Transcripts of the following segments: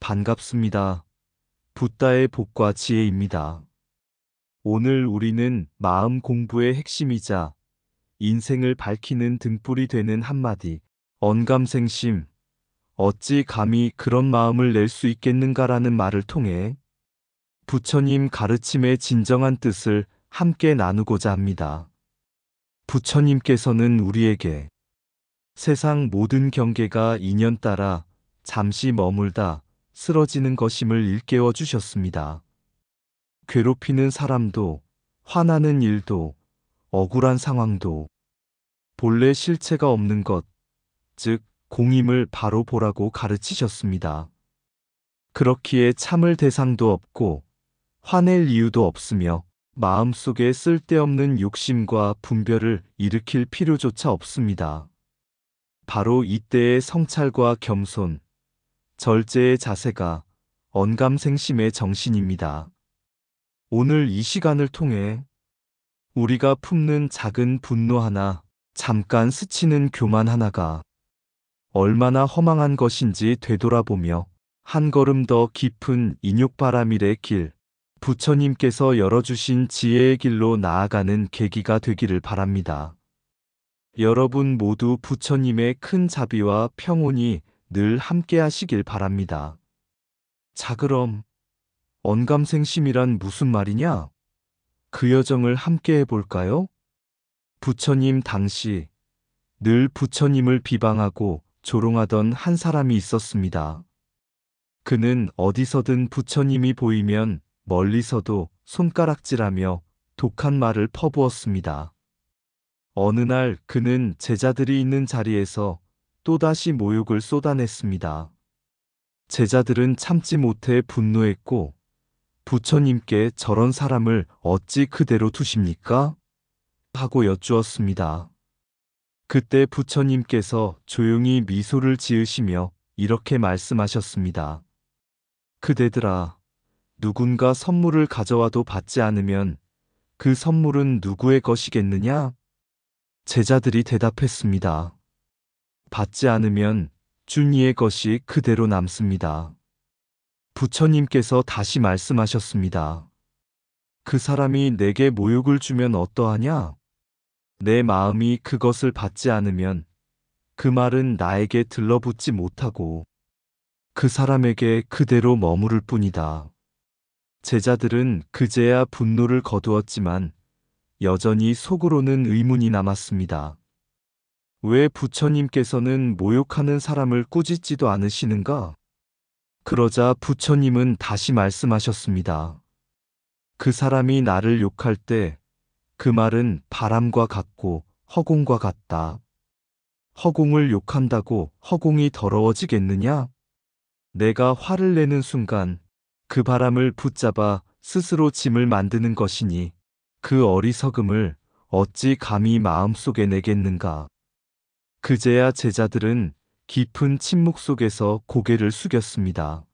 반갑습니다. 붓다의 복과 지혜입니다. 오늘 우리는 마음 공부의 핵심이자 인생을 밝히는 등불이 되는 한마디, 언감생심, 어찌 감히 그런 마음을 낼 수 있겠는가라는 말을 통해 부처님 가르침의 진정한 뜻을 함께 나누고자 합니다. 부처님께서는 우리에게 세상 모든 경계가 인연 따라 잠시 머물다 쓰러지는 것임을 일깨워 주셨습니다. 괴롭히는 사람도, 화나는 일도, 억울한 상황도 본래 실체가 없는 것, 즉 공임을 바로 보라고 가르치셨습니다. 그렇기에 참을 대상도 없고 화낼 이유도 없으며 마음속에 쓸데없는 욕심과 분별을 일으킬 필요조차 없습니다. 바로 이때의 성찰과 겸손, 절제의 자세가 언감생심의 정신입니다. 오늘 이 시간을 통해 우리가 품는 작은 분노 하나, 잠깐 스치는 교만 하나가 얼마나 허망한 것인지 되돌아보며 한 걸음 더 깊은 인욕바라밀의 길, 부처님께서 열어주신 지혜의 길로 나아가는 계기가 되기를 바랍니다. 여러분 모두 부처님의 큰 자비와 평온이 늘 함께 하시길 바랍니다. 자, 그럼 언감생심이란 무슨 말이냐? 그 여정을 함께 해볼까요? 부처님 당시 늘 부처님을 비방하고 조롱하던 한 사람이 있었습니다. 그는 어디서든 부처님이 보이면 멀리서도 손가락질하며 독한 말을 퍼부었습니다. 어느 날 그는 제자들이 있는 자리에서 또다시 모욕을 쏟아냈습니다. 제자들은 참지 못해 분노했고 부처님께 저런 사람을 어찌 그대로 두십니까? 하고 여쭈었습니다. 그때 부처님께서 조용히 미소를 지으시며 이렇게 말씀하셨습니다. 그대들아, 누군가 선물을 가져와도 받지 않으면 그 선물은 누구의 것이겠느냐? 제자들이 대답했습니다. 받지 않으면 준 이의 것이 그대로 남습니다. 부처님께서 다시 말씀하셨습니다. 그 사람이 내게 모욕을 주면 어떠하냐? 내 마음이 그것을 받지 않으면 그 말은 나에게 들러붙지 못하고 그 사람에게 그대로 머무를 뿐이다. 제자들은 그제야 분노를 거두었지만 여전히 속으로는 의문이 남았습니다. 왜 부처님께서는 모욕하는 사람을 꾸짖지도 않으시는가? 그러자 부처님은 다시 말씀하셨습니다. 그 사람이 나를 욕할 때 그 말은 바람과 같고 허공과 같다. 허공을 욕한다고 허공이 더러워지겠느냐? 내가 화를 내는 순간 그 바람을 붙잡아 스스로 짐을 만드는 것이니 그 어리석음을 어찌 감히 마음속에 내겠는가? 그제야 제자들은 깊은 침묵 속에서 고개를 숙였습니다.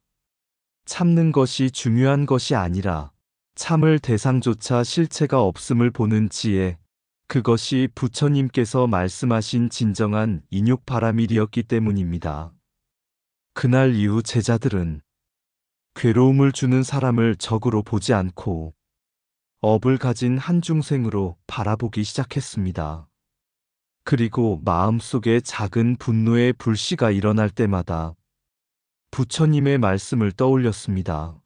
참는 것이 중요한 것이 아니라 참을 대상조차 실체가 없음을 보는 지혜, 그것이 부처님께서 말씀하신 진정한 인욕바라밀이었기 때문입니다. 그날 이후 제자들은 괴로움을 주는 사람을 적으로 보지 않고 업을 가진 한중생으로 바라보기 시작했습니다. 그리고 마음속에 작은 분노의 불씨가 일어날 때마다 부처님의 말씀을 떠올렸습니다.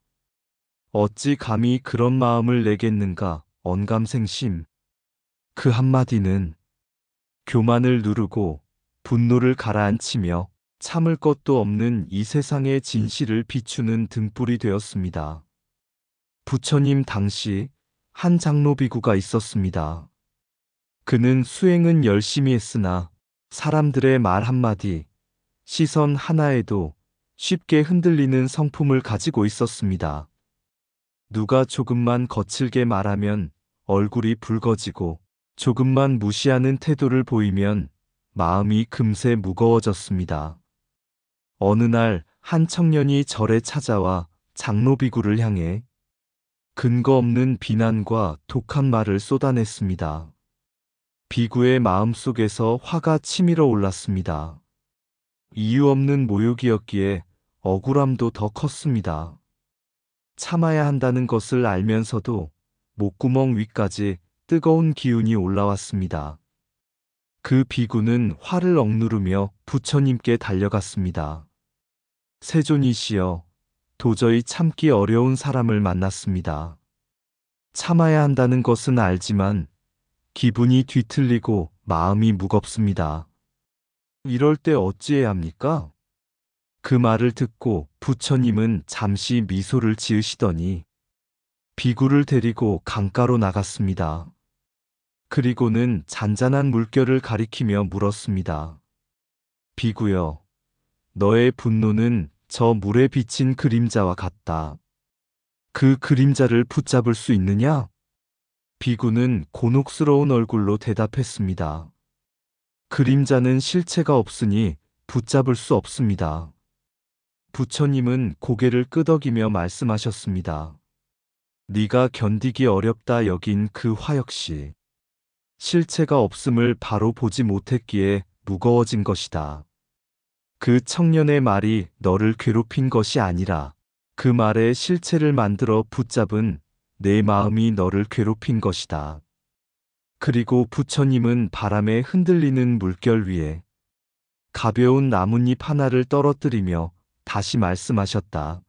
어찌 감히 그런 마음을 내겠는가, 언감생심. 그 한마디는 교만을 누르고 분노를 가라앉히며 참을 것도 없는 이 세상의 진실을 비추는 등불이 되었습니다. 부처님 당시 한 장로비구가 있었습니다. 그는 수행은 열심히 했으나 사람들의 말 한마디, 시선 하나에도 쉽게 흔들리는 성품을 가지고 있었습니다. 누가 조금만 거칠게 말하면 얼굴이 붉어지고 조금만 무시하는 태도를 보이면 마음이 금세 무거워졌습니다. 어느 날 한 청년이 절에 찾아와 장로비구를 향해 근거 없는 비난과 독한 말을 쏟아냈습니다. 비구의 마음속에서 화가 치밀어 올랐습니다. 이유 없는 모욕이었기에 억울함도 더 컸습니다. 참아야 한다는 것을 알면서도 목구멍 위까지 뜨거운 기운이 올라왔습니다. 그 비구는 화를 억누르며 부처님께 달려갔습니다. 세존이시여, 도저히 참기 어려운 사람을 만났습니다. 참아야 한다는 것은 알지만 기분이 뒤틀리고 마음이 무겁습니다. 이럴 때 어찌해야 합니까? 그 말을 듣고 부처님은 잠시 미소를 지으시더니 비구를 데리고 강가로 나갔습니다. 그리고는 잔잔한 물결을 가리키며 물었습니다. 비구여, 너의 분노는 저 물에 비친 그림자와 같다. 그 그림자를 붙잡을 수 있느냐? 비구는 곤혹스러운 얼굴로 대답했습니다. 그림자는 실체가 없으니 붙잡을 수 없습니다. 부처님은 고개를 끄덕이며 말씀하셨습니다. 네가 견디기 어렵다 여긴 그 화 역시 실체가 없음을 바로 보지 못했기에 무거워진 것이다. 그 청년의 말이 너를 괴롭힌 것이 아니라 그 말에 실체를 만들어 붙잡은 내 마음이 너를 괴롭힌 것이다. 그리고 부처님은 바람에 흔들리는 물결 위에 가벼운 나뭇잎 하나를 떨어뜨리며 다시 말씀하셨다.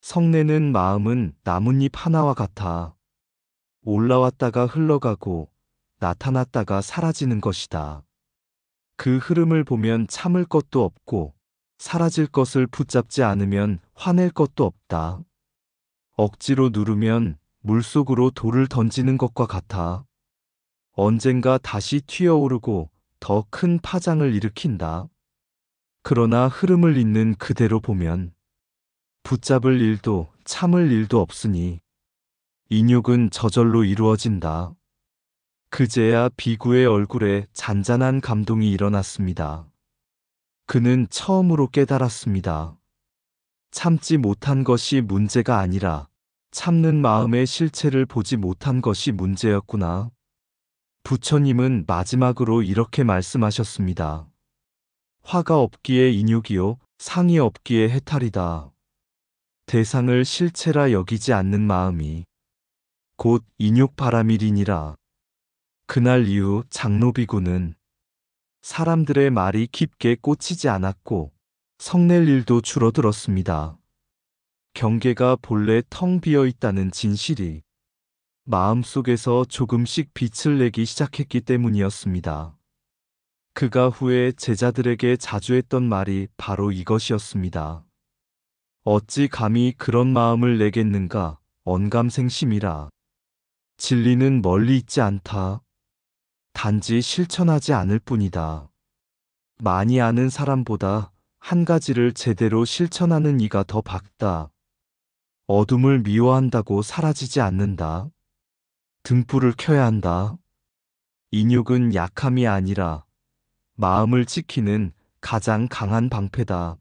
성내는 마음은 나뭇잎 하나와 같아 올라왔다가 흘러가고 나타났다가 사라지는 것이다. 그 흐름을 보면 참을 것도 없고 사라질 것을 붙잡지 않으면 화낼 것도 없다. 억지로 누르면 물속으로 돌을 던지는 것과 같아. 언젠가 다시 튀어오르고 더 큰 파장을 일으킨다. 그러나 흐름을 잇는 그대로 보면 붙잡을 일도 참을 일도 없으니 인욕은 저절로 이루어진다. 그제야 비구의 얼굴에 잔잔한 감동이 일어났습니다. 그는 처음으로 깨달았습니다. 참지 못한 것이 문제가 아니라 참는 마음의 실체를 보지 못한 것이 문제였구나. 부처님은 마지막으로 이렇게 말씀하셨습니다. 화가 없기에 인욕이요, 상이 없기에 해탈이다. 대상을 실체라 여기지 않는 마음이 곧 인욕바람일이니라. 그날 이후 장로비구는 사람들의 말이 깊게 꽂히지 않았고 성낼 일도 줄어들었습니다. 경계가 본래 텅 비어 있다는 진실이 마음속에서 조금씩 빛을 내기 시작했기 때문이었습니다. 그가 후에 제자들에게 자주 했던 말이 바로 이것이었습니다. 어찌 감히 그런 마음을 내겠는가, 언감생심이라. 진리는 멀리 있지 않다. 단지 실천하지 않을 뿐이다. 많이 아는 사람보다 한 가지를 제대로 실천하는 이가 더 밝다. 어둠을 미워한다고 사라지지 않는다. 등불을 켜야 한다. 인욕은 약함이 아니라 마음을 지키는 가장 강한 방패다.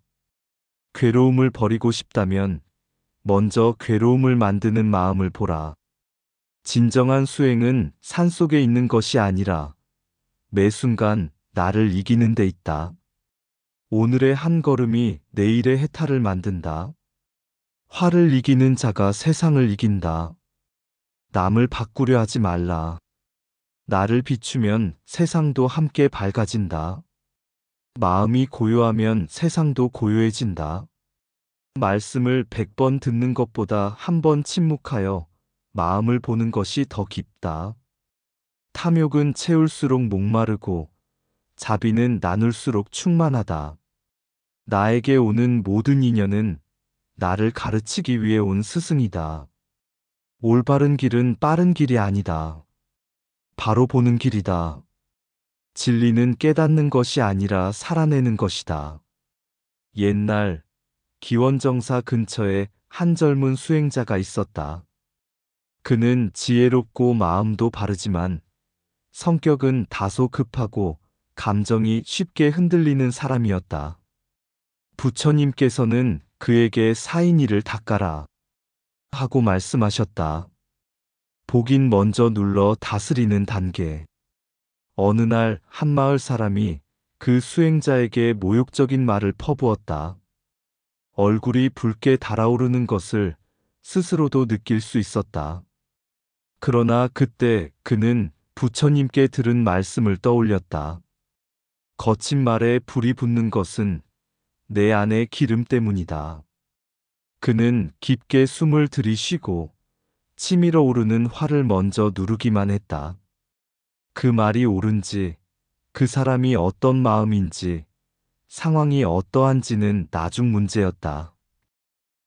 괴로움을 버리고 싶다면 먼저 괴로움을 만드는 마음을 보라. 진정한 수행은 산속에 있는 것이 아니라 매 순간 나를 이기는 데 있다. 오늘의 한 걸음이 내일의 해탈을 만든다. 화를 이기는 자가 세상을 이긴다. 남을 바꾸려 하지 말라. 나를 비추면 세상도 함께 밝아진다. 마음이 고요하면 세상도 고요해진다. 말씀을 100번 듣는 것보다 한 번 침묵하여 마음을 보는 것이 더 깊다. 탐욕은 채울수록 목마르고 자비는 나눌수록 충만하다. 나에게 오는 모든 인연은 나를 가르치기 위해 온 스승이다. 올바른 길은 빠른 길이 아니다. 바로 보는 길이다. 진리는 깨닫는 것이 아니라 살아내는 것이다. 옛날 기원정사 근처에 한 젊은 수행자가 있었다. 그는 지혜롭고 마음도 바르지만 성격은 다소 급하고 감정이 쉽게 흔들리는 사람이었다. 부처님께서는 그에게 사인이를 닦아라 하고 말씀하셨다. 복인 먼저 눌러 다스리는 단계. 어느 날 한 마을 사람이 그 수행자에게 모욕적인 말을 퍼부었다. 얼굴이 붉게 달아오르는 것을 스스로도 느낄 수 있었다. 그러나 그때 그는 부처님께 들은 말씀을 떠올렸다. 거친 말에 불이 붙는 것은 내 안의 기름 때문이다. 그는 깊게 숨을 들이쉬고 치밀어 오르는 화를 먼저 누르기만 했다. 그 말이 옳은지, 그 사람이 어떤 마음인지, 상황이 어떠한지는 나중 문제였다.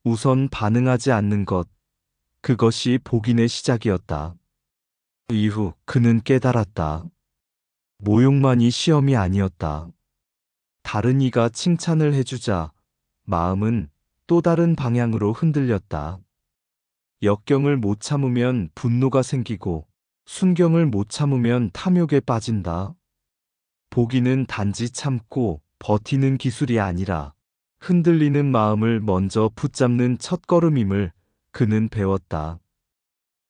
우선 반응하지 않는 것, 그것이 복인의 시작이었다. 이후 그는 깨달았다. 모욕만이 시험이 아니었다. 다른 이가 칭찬을 해주자 마음은 또 다른 방향으로 흔들렸다. 역경을 못 참으면 분노가 생기고 순경을 못 참으면 탐욕에 빠진다. 복인은 단지 참고 버티는 기술이 아니라 흔들리는 마음을 먼저 붙잡는 첫걸음임을 그는 배웠다.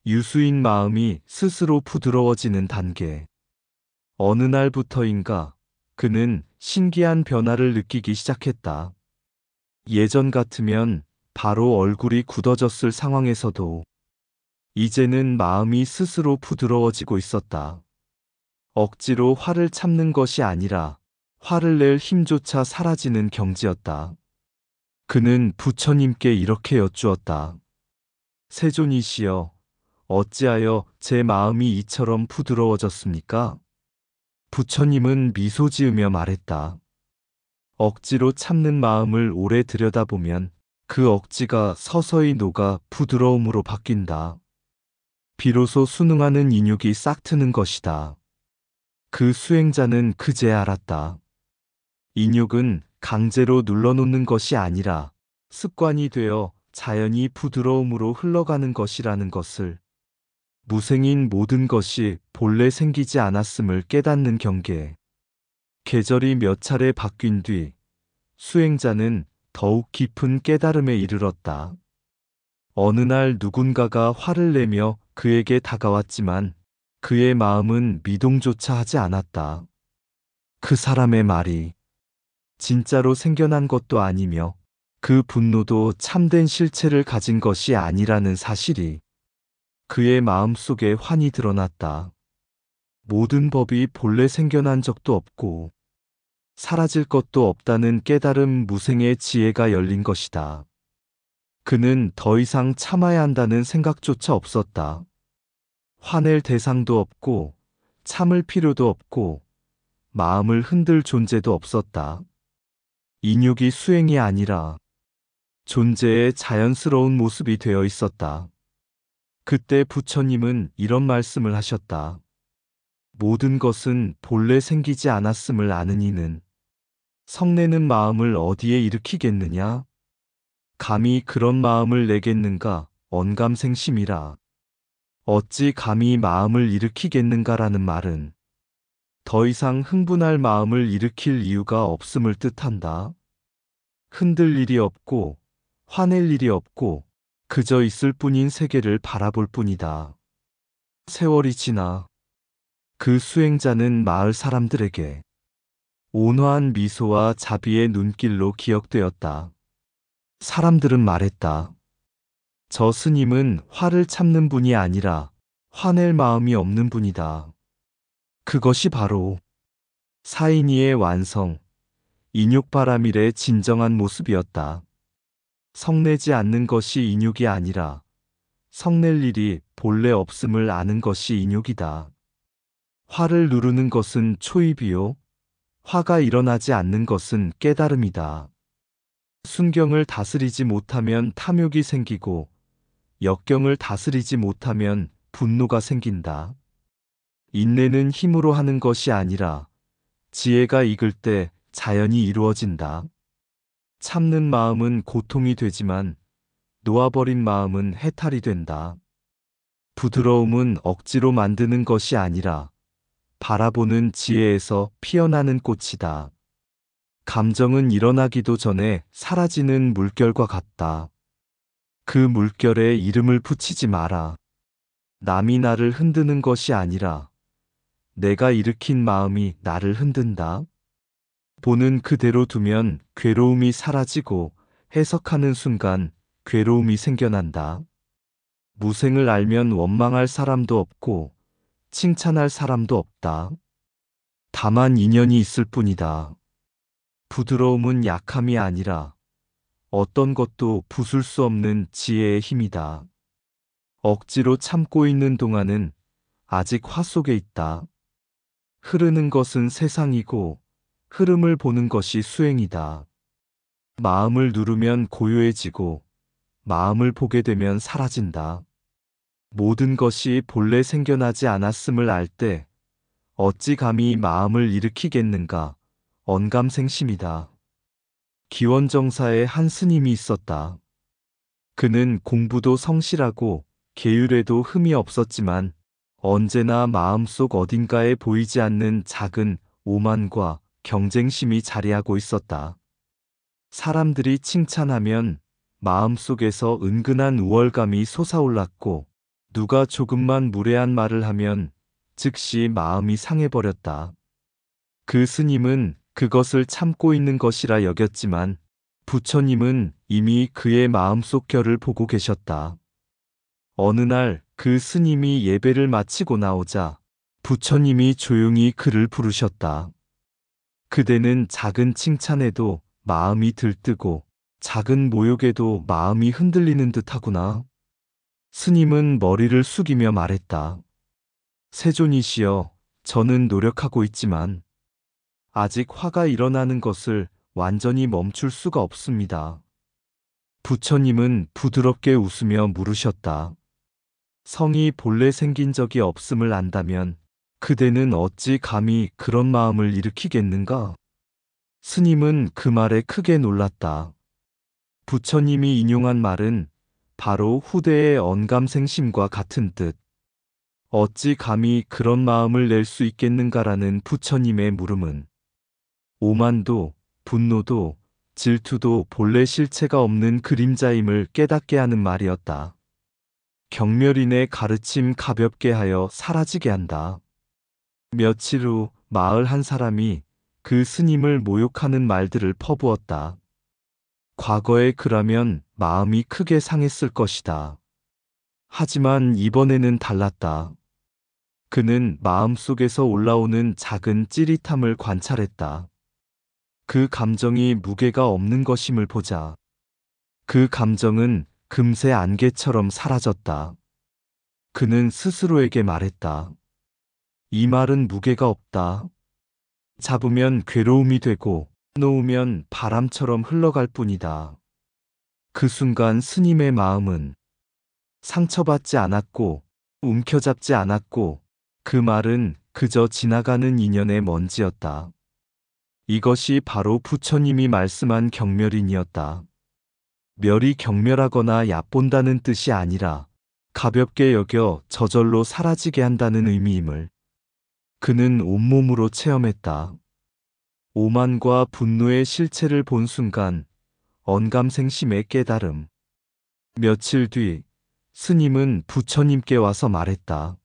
유수인 마음이 스스로 부드러워지는 단계. 어느 날부터인가 그는 신기한 변화를 느끼기 시작했다. 예전 같으면 바로 얼굴이 굳어졌을 상황에서도 이제는 마음이 스스로 부드러워지고 있었다. 억지로 화를 참는 것이 아니라 화를 낼 힘조차 사라지는 경지였다. 그는 부처님께 이렇게 여쭈었다. 세존이시여, 어찌하여 제 마음이 이처럼 부드러워졌습니까? 부처님은 미소 지으며 말했다. 억지로 참는 마음을 오래 들여다보면 그 억지가 서서히 녹아 부드러움으로 바뀐다. 비로소 순응하는 인육이 싹 트는 것이다. 그 수행자는 그제 알았다. 인육은 강제로 눌러놓는 것이 아니라 습관이 되어 자연히 부드러움으로 흘러가는 것이라는 것을, 무생인 모든 것이 본래 생기지 않았음을 깨닫는 경계. 계절이 몇 차례 바뀐 뒤 수행자는 더욱 깊은 깨달음에 이르렀다. 어느 날 누군가가 화를 내며 그에게 다가왔지만 그의 마음은 미동조차 하지 않았다. 그 사람의 말이 진짜로 생겨난 것도 아니며 그 분노도 참된 실체를 가진 것이 아니라는 사실이 그의 마음속에 환히 드러났다. 모든 법이 본래 생겨난 적도 없고 사라질 것도 없다는 깨달음 무생의 지혜가 열린 것이다. 그는 더 이상 참아야 한다는 생각조차 없었다. 화낼 대상도 없고 참을 필요도 없고 마음을 흔들 존재도 없었다. 인육이 수행이 아니라 존재의 자연스러운 모습이 되어 있었다. 그때 부처님은 이런 말씀을 하셨다. 모든 것은 본래 생기지 않았음을 아는 이는 성내는 마음을 어디에 일으키겠느냐? 감히 그런 마음을 내겠는가? 언감생심이라. 어찌 감히 마음을 일으키겠는가라는 말은 더 이상 흥분할 마음을 일으킬 이유가 없음을 뜻한다. 흔들 일이 없고 화낼 일이 없고 그저 있을 뿐인 세계를 바라볼 뿐이다. 세월이 지나 그 수행자는 마을 사람들에게 온화한 미소와 자비의 눈길로 기억되었다. 사람들은 말했다. 저 스님은 화를 참는 분이 아니라 화낼 마음이 없는 분이다. 그것이 바로 사인이의 완성, 인육바라밀의 진정한 모습이었다. 성내지 않는 것이 인육이 아니라 성낼 일이 본래 없음을 아는 것이 인육이다. 화를 누르는 것은 초입이요. 화가 일어나지 않는 것은 깨달음이다. 순경을 다스리지 못하면 탐욕이 생기고 역경을 다스리지 못하면 분노가 생긴다. 인내는 힘으로 하는 것이 아니라 지혜가 익을 때 자연히 이루어진다. 참는 마음은 고통이 되지만 놓아버린 마음은 해탈이 된다. 부드러움은 억지로 만드는 것이 아니라 바라보는 지혜에서 피어나는 꽃이다. 감정은 일어나기도 전에 사라지는 물결과 같다. 그 물결에 이름을 붙이지 마라. 남이 나를 흔드는 것이 아니라 내가 일으킨 마음이 나를 흔든다. 보는 그대로 두면 괴로움이 사라지고 해석하는 순간 괴로움이 생겨난다. 무생을 알면 원망할 사람도 없고 칭찬할 사람도 없다. 다만 인연이 있을 뿐이다. 부드러움은 약함이 아니라 어떤 것도 부술 수 없는 지혜의 힘이다. 억지로 참고 있는 동안은 아직 화 속에 있다. 흐르는 것은 세상이고 흐름을 보는 것이 수행이다. 마음을 누르면 고요해지고 마음을 보게 되면 사라진다. 모든 것이 본래 생겨나지 않았음을 알 때 어찌 감히 마음을 일으키겠는가. 언감생심이다. 기원정사에 한 스님이 있었다. 그는 공부도 성실하고 계율에도 흠이 없었지만 언제나 마음속 어딘가에 보이지 않는 작은 오만과 경쟁심이 자리하고 있었다. 사람들이 칭찬하면 마음속에서 은근한 우월감이 솟아올랐고 누가 조금만 무례한 말을 하면 즉시 마음이 상해버렸다. 그 스님은 그것을 참고 있는 것이라 여겼지만 부처님은 이미 그의 마음속 결을 보고 계셨다. 어느 날 그 스님이 예배를 마치고 나오자 부처님이 조용히 그를 부르셨다. 그대는 작은 칭찬에도 마음이 들뜨고 작은 모욕에도 마음이 흔들리는 듯하구나. 스님은 머리를 숙이며 말했다. 세존이시여, 저는 노력하고 있지만 아직 화가 일어나는 것을 완전히 멈출 수가 없습니다. 부처님은 부드럽게 웃으며 물으셨다. 성이 본래 생긴 적이 없음을 안다면 그대는 어찌 감히 그런 마음을 일으키겠는가? 스님은 그 말에 크게 놀랐다. 부처님이 인용한 말은 바로 후대의 언감생심과 같은 뜻. 어찌 감히 그런 마음을 낼 수 있겠는가라는 부처님의 물음은 오만도, 분노도, 질투도 본래 실체가 없는 그림자임을 깨닫게 하는 말이었다. 경멸인의 가르침 가볍게 하여 사라지게 한다. 며칠 후 마을 한 사람이 그 스님을 모욕하는 말들을 퍼부었다. 과거에 그라면 마음이 크게 상했을 것이다. 하지만 이번에는 달랐다. 그는 마음속에서 올라오는 작은 찌릿함을 관찰했다. 그 감정이 무게가 없는 것임을 보자. 그 감정은 금세 안개처럼 사라졌다. 그는 스스로에게 말했다. 이 말은 무게가 없다. 잡으면 괴로움이 되고 놓으면 바람처럼 흘러갈 뿐이다. 그 순간 스님의 마음은 상처받지 않았고 움켜잡지 않았고 그 말은 그저 지나가는 인연의 먼지였다. 이것이 바로 부처님이 말씀한 경멸인이었다. 멸이 경멸하거나 얕본다는 뜻이 아니라 가볍게 여겨 저절로 사라지게 한다는 의미임을 그는 온몸으로 체험했다. 오만과 분노의 실체를 본 순간 언감생심의 깨달음. 며칠 뒤 스님은 부처님께 와서 말했다.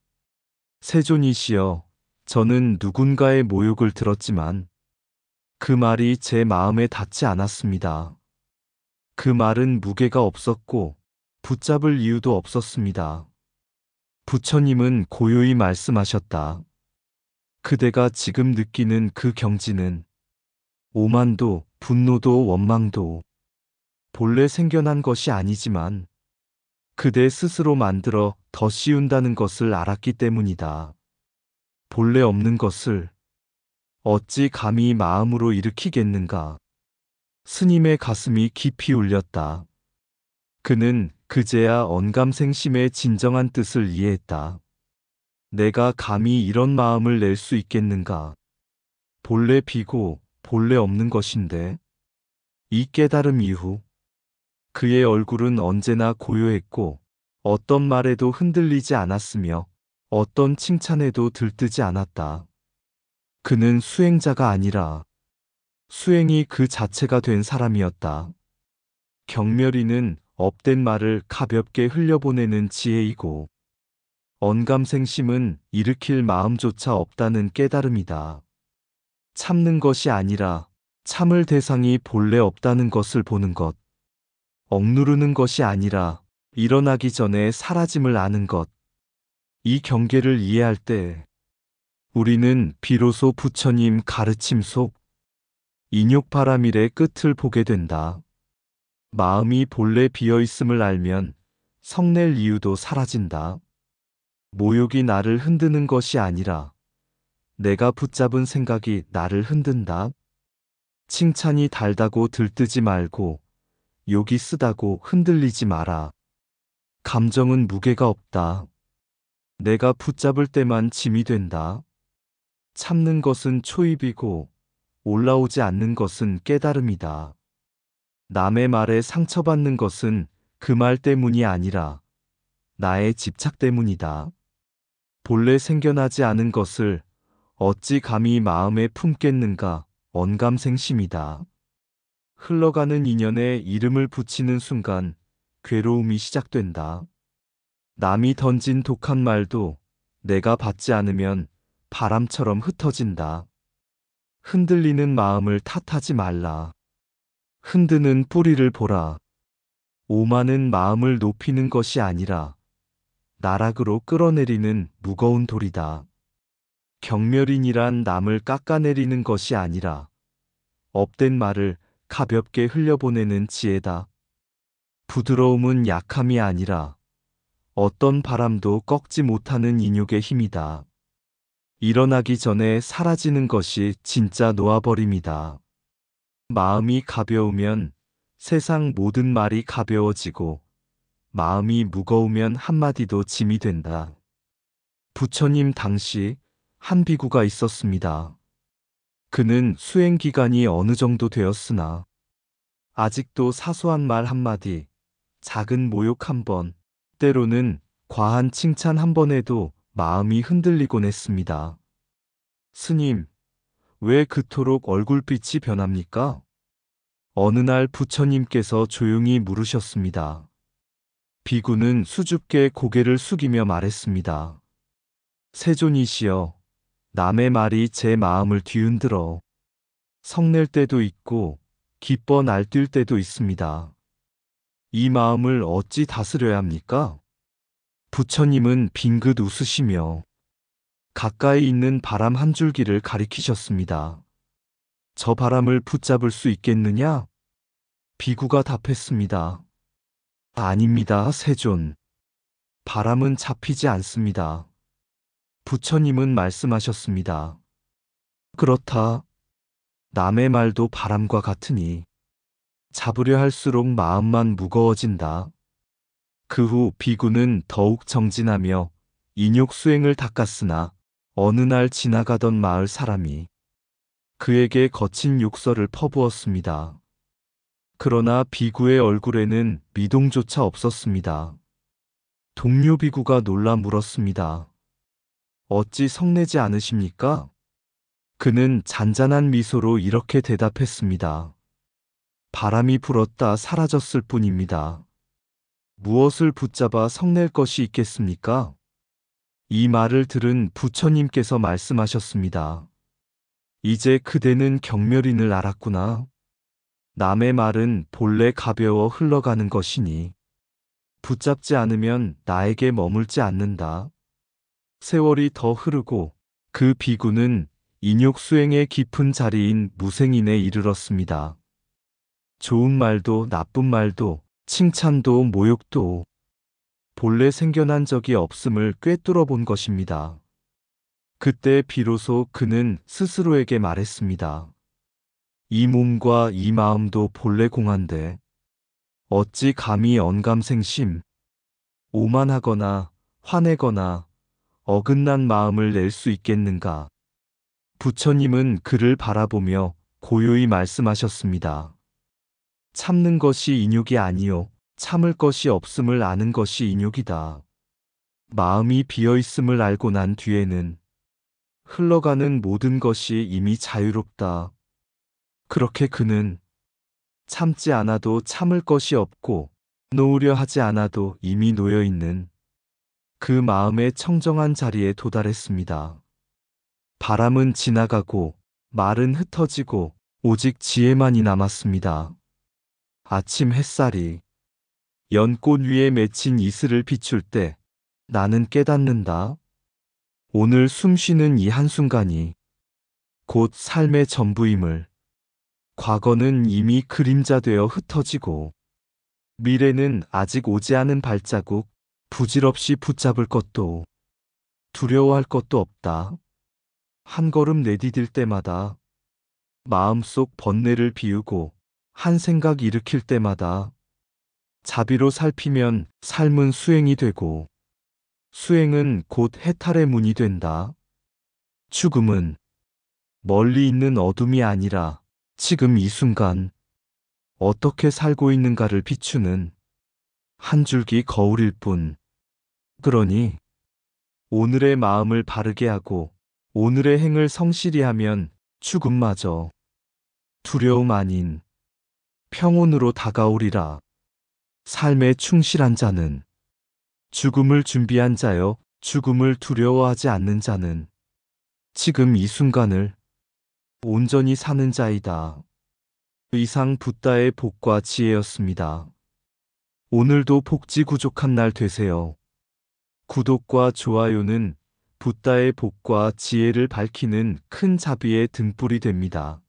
세존이시여, 저는 누군가의 모욕을 들었지만 그 말이 제 마음에 닿지 않았습니다. 그 말은 무게가 없었고 붙잡을 이유도 없었습니다. 부처님은 고요히 말씀하셨다. 그대가 지금 느끼는 그 경지는 오만도 분노도 원망도 본래 생겨난 것이 아니지만 그대 스스로 만들어 더 씌운다는 것을 알았기 때문이다. 본래 없는 것을 어찌 감히 마음으로 일으키겠는가? 스님의 가슴이 깊이 울렸다. 그는 그제야 언감생심의 진정한 뜻을 이해했다. 내가 감히 이런 마음을 낼 수 있겠는가? 본래 비고 본래 없는 것인데. 이 깨달음 이후 그의 얼굴은 언제나 고요했고 어떤 말에도 흔들리지 않았으며 어떤 칭찬에도 들뜨지 않았다. 그는 수행자가 아니라 수행이 그 자체가 된 사람이었다. 경멸이는 업된 말을 가볍게 흘려보내는 지혜이고 언감생심은 일으킬 마음조차 없다는 깨달음이다. 참는 것이 아니라 참을 대상이 본래 없다는 것을 보는 것. 억누르는 것이 아니라 일어나기 전에 사라짐을 아는 것. 이 경계를 이해할 때 우리는 비로소 부처님 가르침 속 인욕바라밀의 끝을 보게 된다. 마음이 본래 비어있음을 알면 성낼 이유도 사라진다. 모욕이 나를 흔드는 것이 아니라 내가 붙잡은 생각이 나를 흔든다. 칭찬이 달다고 들뜨지 말고 욕이 쓰다고 흔들리지 마라. 감정은 무게가 없다. 내가 붙잡을 때만 짐이 된다. 참는 것은 초입이고 올라오지 않는 것은 깨달음이다. 남의 말에 상처받는 것은 그 말 때문이 아니라 나의 집착 때문이다. 본래 생겨나지 않은 것을 어찌 감히 마음에 품겠는가. 언감생심이다. 흘러가는 인연에 이름을 붙이는 순간 괴로움이 시작된다. 남이 던진 독한 말도 내가 받지 않으면 바람처럼 흩어진다. 흔들리는 마음을 탓하지 말라. 흔드는 뿌리를 보라. 오만은 마음을 높이는 것이 아니라 나락으로 끌어내리는 무거운 돌이다. 경멸인이란 남을 깎아내리는 것이 아니라 업된 말을 가볍게 흘려보내는 지혜다. 부드러움은 약함이 아니라 어떤 바람도 꺾지 못하는 인욕의 힘이다. 일어나기 전에 사라지는 것이 진짜 놓아버림이다. 마음이 가벼우면 세상 모든 말이 가벼워지고 마음이 무거우면 한마디도 짐이 된다. 부처님 당시 한 비구가 있었습니다. 그는 수행 기간이 어느 정도 되었으나 아직도 사소한 말 한마디, 작은 모욕 한 번, 때로는 과한 칭찬 한 번에도 마음이 흔들리곤 했습니다. 스님, 왜 그토록 얼굴빛이 변합니까? 어느 날 부처님께서 조용히 물으셨습니다. 비구는 수줍게 고개를 숙이며 말했습니다. 세존이시여, 남의 말이 제 마음을 뒤흔들어 성낼 때도 있고 기뻐 날뛸 때도 있습니다. 이 마음을 어찌 다스려야 합니까? 부처님은 빙긋 웃으시며 가까이 있는 바람 한 줄기를 가리키셨습니다. 저 바람을 붙잡을 수 있겠느냐? 비구가 답했습니다. 아닙니다, 세존. 바람은 잡히지 않습니다. 부처님은 말씀하셨습니다. 그렇다. 남의 말도 바람과 같으니 잡으려 할수록 마음만 무거워진다. 그 후 비구는 더욱 정진하며 인욕 수행을 닦았으나 어느 날 지나가던 마을 사람이 그에게 거친 욕설을 퍼부었습니다. 그러나 비구의 얼굴에는 미동조차 없었습니다. 동료 비구가 놀라 물었습니다. 어찌 성내지 않으십니까? 그는 잔잔한 미소로 이렇게 대답했습니다. 바람이 불었다 사라졌을 뿐입니다. 무엇을 붙잡아 성낼 것이 있겠습니까? 이 말을 들은 부처님께서 말씀하셨습니다. 이제 그대는 경멸인을 알았구나. 남의 말은 본래 가벼워 흘러가는 것이니 붙잡지 않으면 나에게 머물지 않는다. 세월이 더 흐르고 그 비구는 인욕 수행의 깊은 자리인 무생인에 이르렀습니다. 좋은 말도 나쁜 말도 칭찬도 모욕도 본래 생겨난 적이 없음을 꿰뚫어 본 것입니다. 그때 비로소 그는 스스로에게 말했습니다. 이 몸과 이 마음도 본래 공한데 어찌 감히 언감생심, 오만하거나 화내거나 어긋난 마음을 낼 수 있겠는가. 부처님은 그를 바라보며 고요히 말씀하셨습니다. 참는 것이 인욕이 아니요 참을 것이 없음을 아는 것이 인욕이다. 마음이 비어있음을 알고 난 뒤에는 흘러가는 모든 것이 이미 자유롭다. 그렇게 그는 참지 않아도 참을 것이 없고 놓으려 하지 않아도 이미 놓여있는 그 마음의 청정한 자리에 도달했습니다. 바람은 지나가고 말은 흩어지고 오직 지혜만이 남았습니다. 아침 햇살이 연꽃 위에 맺힌 이슬을 비출 때 나는 깨닫는다. 오늘 숨쉬는 이 한순간이 곧 삶의 전부임을. 과거는 이미 그림자 되어 흩어지고 미래는 아직 오지 않은 발자국, 부질없이 붙잡을 것도 두려워할 것도 없다. 한 걸음 내디딜 때마다 마음속 번뇌를 비우고 한 생각 일으킬 때마다 자비로 살피면 삶은 수행이 되고 수행은 곧 해탈의 문이 된다. 죽음은 멀리 있는 어둠이 아니라 지금 이 순간 어떻게 살고 있는가를 비추는 한 줄기 거울일 뿐. 그러니 오늘의 마음을 바르게 하고 오늘의 행을 성실히 하면 죽음마저 두려움 아닌 평온으로 다가오리라. 삶에 충실한 자는 죽음을 준비한 자여, 죽음을 두려워하지 않는 자는 지금 이 순간을 온전히 사는 자이다. 이상 붓다의 복과 지혜였습니다. 오늘도 복지 구족한 날 되세요. 구독과 좋아요는 붓다의 복과 지혜를 밝히는 큰 자비의 등불이 됩니다.